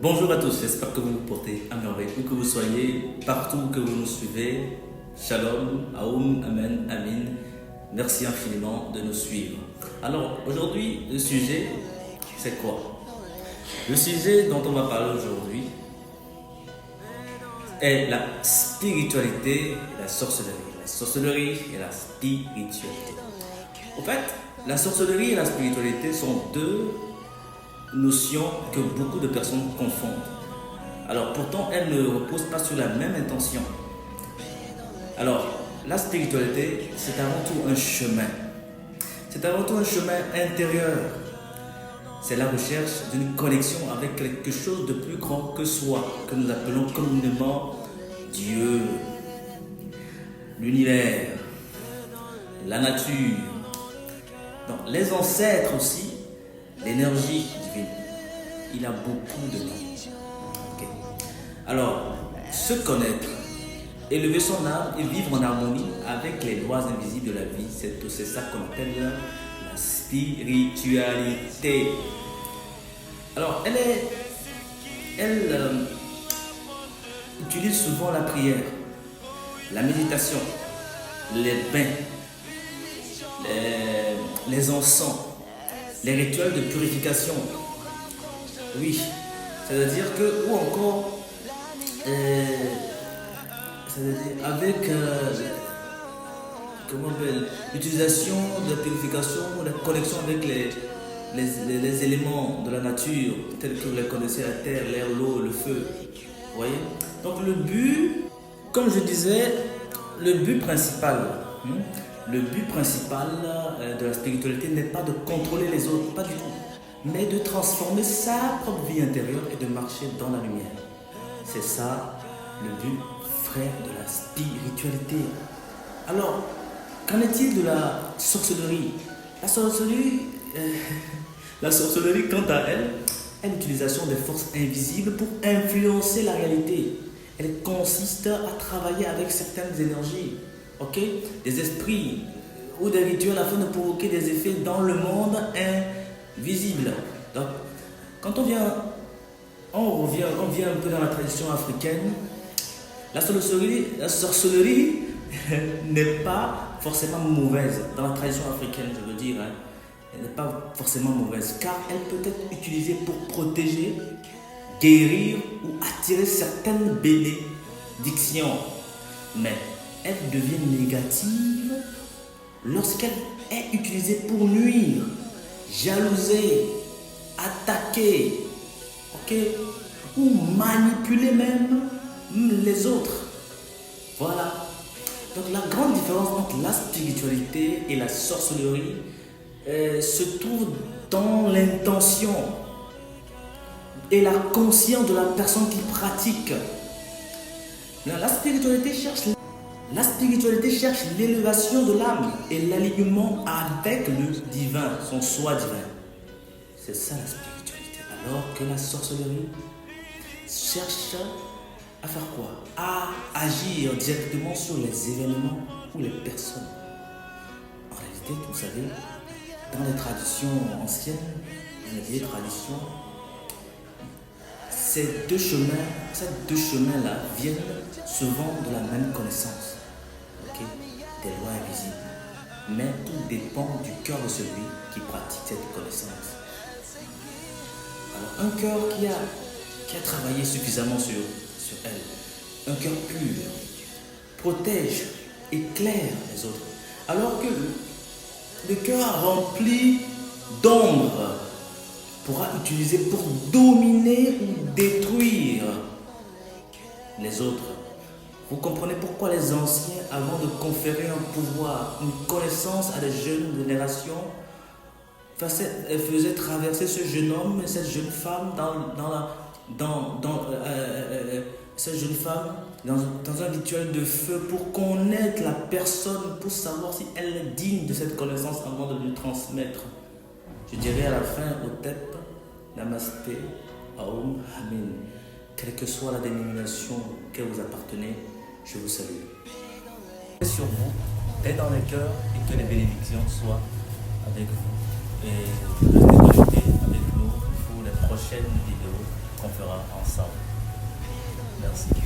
Bonjour à tous, j'espère que vous vous portez à merveille, où que vous soyez, partout que vous nous suivez. Shalom, Aoum, Amen, Amin. Merci infiniment de nous suivre. Alors, aujourd'hui, le sujet, c'est quoi? Le sujet dont on va parler aujourd'hui est la spiritualité et la sorcellerie. La sorcellerie et la spiritualité. En fait, la sorcellerie et la spiritualité sont deux notions que beaucoup de personnes confondent. Alors pourtant, elles ne reposent pas sur la même intention. Alors, la spiritualité, c'est avant tout un chemin. C'est avant tout un chemin intérieur. C'est la recherche d'une connexion avec quelque chose de plus grand que soi, que nous appelons communément Dieu, l'univers, la nature, donc, les ancêtres aussi, l'énergie divine. Il a beaucoup de noms. Okay. Alors, se connaître, élever son âme et vivre en harmonie avec les lois invisibles de la vie, c'est ça qu'on appelle la spiritualité. Alors, elle utilise souvent la prière, la méditation, les bains, les encens, les rituels de purification. Oui, c'est-à-dire que, ou encore, c'est-à-dire avec l'utilisation de la purification, la connexion avec les éléments de la nature, tels que vous les connaissez, la terre, l'air, l'eau, le feu. Vous voyez? Donc le but, comme je disais, le but principal de la spiritualité n'est pas de contrôler les autres, pas du tout, mais de transformer sa propre vie intérieure et de marcher dans la lumière. C'est ça le but, frère, de la spiritualité. Alors, qu'en est-il de la sorcellerie? La sorcellerie, quant à elle, est l'utilisation des forces invisibles pour influencer la réalité. Elle consiste à travailler avec certaines énergies, des esprits ou des rituels afin de provoquer des effets dans le monde invisible. Donc, quand on revient un peu dans la tradition africaine, la sorcellerie n'est pas forcément mauvaise dans la tradition africaine, je veux dire. Elle n'est pas forcément mauvaise, car elle peut être utilisée pour protéger, guérir ou attirer certaines bénédictions. Mais elle devient négative lorsqu'elle est utilisée pour nuire, jalouser, attaquer, ou manipuler même les autres. Voilà. Donc la grande différence entre la spiritualité et la sorcellerie se trouve dans l'intention et la conscience de la personne qui pratique. La spiritualité cherche l'élévation de l'âme et l'alignement avec le divin, son soi divin. C'est ça la spiritualité. Alors que la sorcellerie cherche à faire quoi? À agir directement sur les événements ou les personnes. En réalité, vous savez, dans les traditions anciennes, dans les vieilles traditions, ces deux chemins-là viennent souvent de la même connaissance, des lois invisibles. Mais tout dépend du cœur de celui qui pratique cette connaissance. Alors, un cœur qui a travaillé suffisamment sur elle, un cœur pur, protège, éclaire les autres. Alors que le cœur rempli d'ombre pourra utiliser pour dominer ou détruire les autres. Vous comprenez pourquoi les anciens, avant de conférer un pouvoir, une connaissance à des jeunes générations, faisaient traverser ce jeune homme et cette jeune femme dans un rituel de feu pour connaître la personne, pour savoir si elle est digne de cette connaissance avant de lui transmettre. Je dirais à la fin au tep, Namasté, Aoum, Amin. Quelle que soit la dénomination que vous appartenez, je vous salue. Sur vous, paix dans les cœurs et que les bénédictions soient avec vous. Et restez connectés avec nous pour les prochaines vidéos. qu'on fera ensemble. Merci.